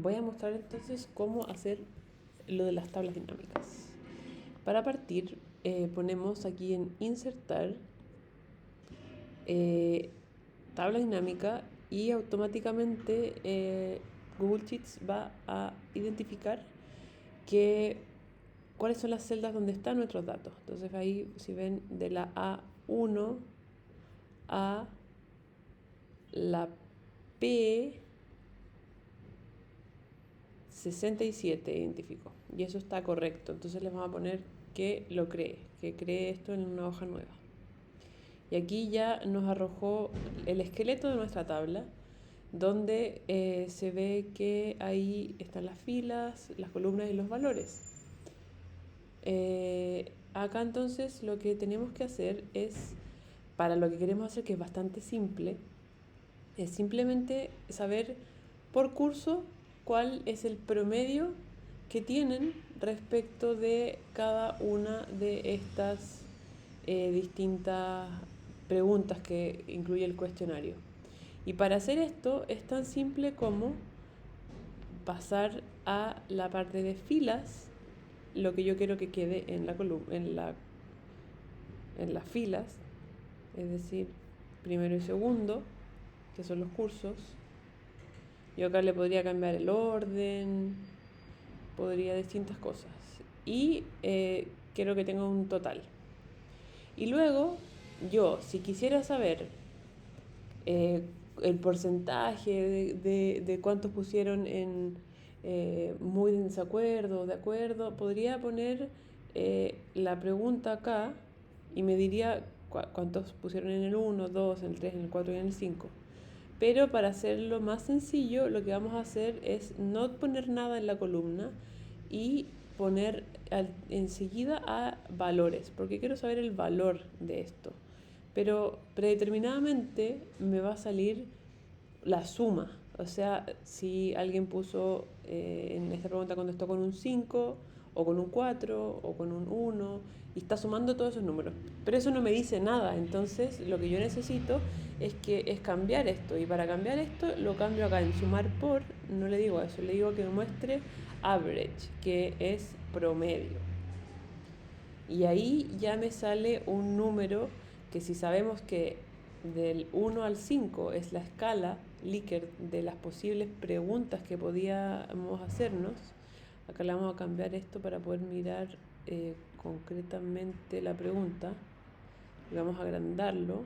Voy a mostrar entonces cómo hacer lo de las tablas dinámicas. Para partir, ponemos aquí en insertar tabla dinámica y automáticamente Google Sheets va a identificar cuáles son las celdas donde están nuestros datos. Entonces ahí, si ven, de la A1 a la P67 identificó. Y eso está correcto. Entonces les vamos a poner que cree esto en una hoja nueva. Y aquí ya nos arrojó el esqueleto de nuestra tabla, donde se ve que ahí están las filas, las columnas y los valores. Acá entonces lo que tenemos que hacer es, para lo que queremos hacer, que es bastante simple, es simplemente saber por curso cuál es el promedio que tienen respecto de cada una de estas distintas preguntas que incluye el cuestionario. Y para hacer esto es tan simple como pasar a la parte de filas lo que yo quiero que quede en la columna, en las filas, es decir, primero y segundo, que son los cursos. Yo acá le podría cambiar el orden, podría distintas cosas. Y quiero que tenga un total. Y luego, yo, si quisiera saber el porcentaje de cuántos pusieron en muy en desacuerdo, de acuerdo, podría poner la pregunta acá y me diría cuántos pusieron en el 1, 2, en el 3, en el 4 y en el 5. Pero para hacerlo más sencillo, lo que vamos a hacer es no poner nada en la columna y poner enseguida a valores, porque quiero saber el valor de esto. Pero predeterminadamente me va a salir la suma. O sea, si alguien puso en esta pregunta contestó con un 5 o con un 4 o con un 1 y está sumando todos esos números. Pero eso no me dice nada, entonces lo que yo necesito es cambiar esto. Y para cambiar esto lo cambio acá en sumar por, no le digo eso, le digo que me muestre average, que es promedio. Y ahí ya me sale un número que, si sabemos que del 1 al 5 es la escala Likert de las posibles preguntas que podíamos hacernos. Acá le vamos a cambiar esto para poder mirar concretamente la pregunta. Y vamos a agrandarlo.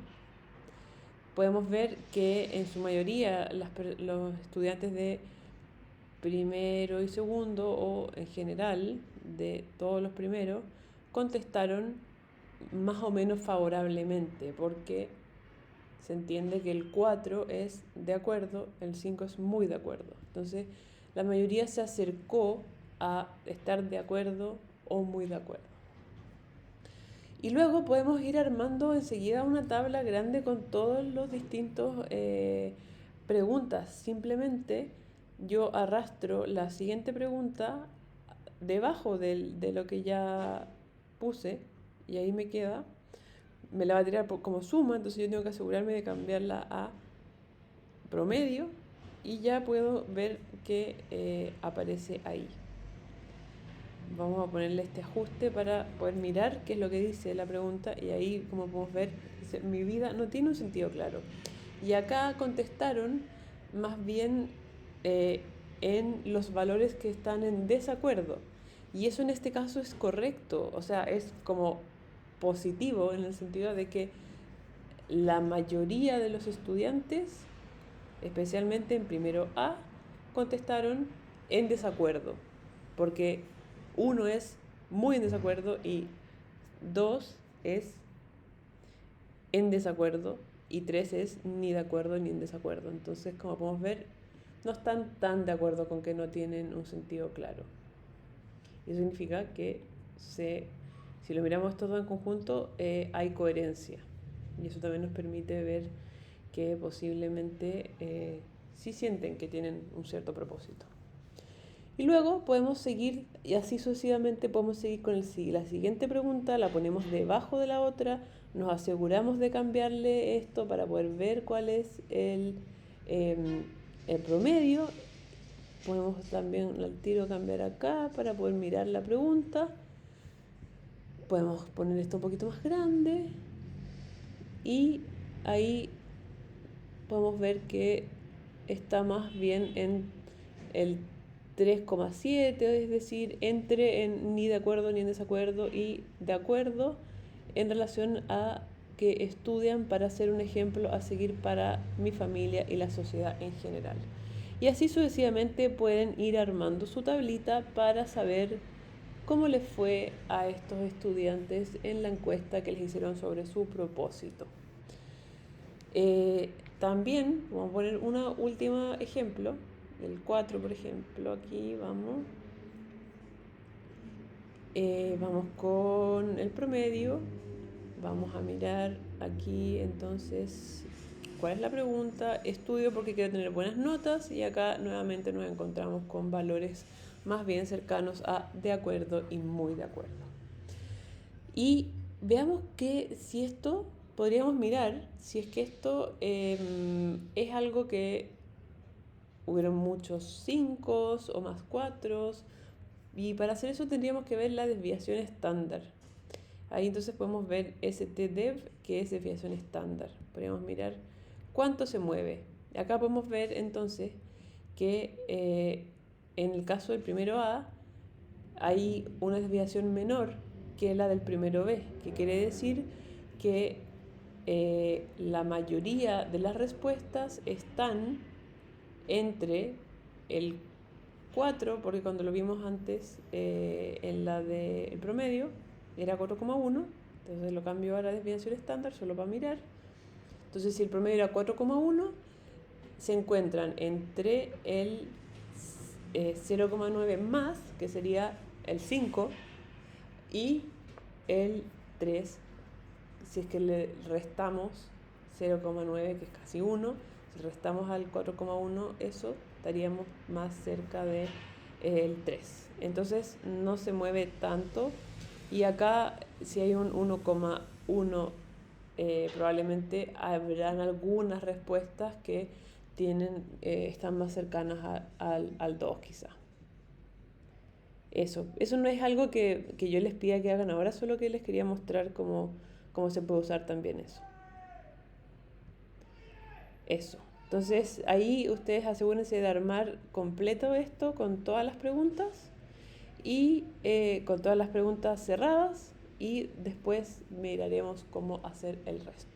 Podemos ver que en su mayoría los estudiantes de primero y segundo, o en general de todos los primeros, contestaron más o menos favorablemente, porque se entiende que el 4 es de acuerdo, el 5 es muy de acuerdo. Entonces, la mayoría se acercó a estar de acuerdo o muy de acuerdo. Y luego podemos ir armando enseguida una tabla grande con todos los distintos preguntas. Simplemente yo arrastro la siguiente pregunta debajo de lo que ya puse y ahí me queda. Me la va a tirar como suma, entonces yo tengo que asegurarme de cambiarla a promedio y ya puedo ver que aparece ahí. Vamos a ponerle este ajuste para poder mirar qué es lo que dice la pregunta, y ahí, como podemos ver, dice: mi vida no tiene un sentido claro. Y acá contestaron más bien en los valores que están en desacuerdo. Y eso en este caso es correcto, o sea, es como positivo en el sentido de que la mayoría de los estudiantes, especialmente en primero A, contestaron en desacuerdo, porque 1 es muy en desacuerdo y 2 es en desacuerdo y 3 es ni de acuerdo ni en desacuerdo. Entonces, como podemos ver, no están tan de acuerdo con que no tienen un sentido claro. Eso significa que si lo miramos esto todo en conjunto, hay coherencia. Y eso también nos permite ver que posiblemente sí sienten que tienen un cierto propósito. Y luego podemos seguir, y así sucesivamente podemos seguir con la siguiente pregunta, la ponemos debajo de la otra, nos aseguramos de cambiarle esto para poder ver cuál es el promedio, Podemos también al tiro cambiar acá para poder mirar la pregunta. Podemos poner esto un poquito más grande y ahí podemos ver que está más bien en el 3,7, es decir, entre en ni de acuerdo ni en desacuerdo y de acuerdo en relación a que estudian para ser un ejemplo a seguir para mi familia y la sociedad en general. Y así sucesivamente pueden ir armando su tablita para saber cómo les fue a estos estudiantes en la encuesta que les hicieron sobre su propósito. También vamos a poner un último ejemplo, el 4 por ejemplo, aquí vamos. Vamos con el promedio, vamos a mirar aquí entonces cuál es la pregunta. Estudio porque quiero tener buenas notas y acá nuevamente nos encontramos con valores más bien cercanos a de acuerdo y muy de acuerdo. Y veamos que si esto, podríamos mirar si es que esto es algo que hubieron muchos 5 o más 4, y para hacer eso tendríamos que ver la desviación estándar. Ahí entonces podemos ver STDEV, que es desviación estándar. Podríamos mirar cuánto se mueve. Acá podemos ver entonces que en el caso del primero A hay una desviación menor que la del primero B, que quiere decir que la mayoría de las respuestas están entre el 4, porque cuando lo vimos antes en la del promedio era 4,1, entonces lo cambio a la desviación estándar solo para mirar. Entonces si el promedio era 4,1, se encuentran entre el 0,9 más, que sería el 5, y el 3, si es que le restamos 0,9, que es casi 1, si restamos al 4,1 eso, estaríamos más cerca del 3. Entonces no se mueve tanto. Y acá, si hay un 1,1, probablemente habrán algunas respuestas que están más cercanas al 2 quizá. Eso no es algo que yo les pida que hagan ahora, solo que les quería mostrar cómo se puede usar también eso. Entonces ahí ustedes asegúrense de armar completo esto con todas las preguntas y con todas las preguntas cerradas, y después miraremos cómo hacer el resto.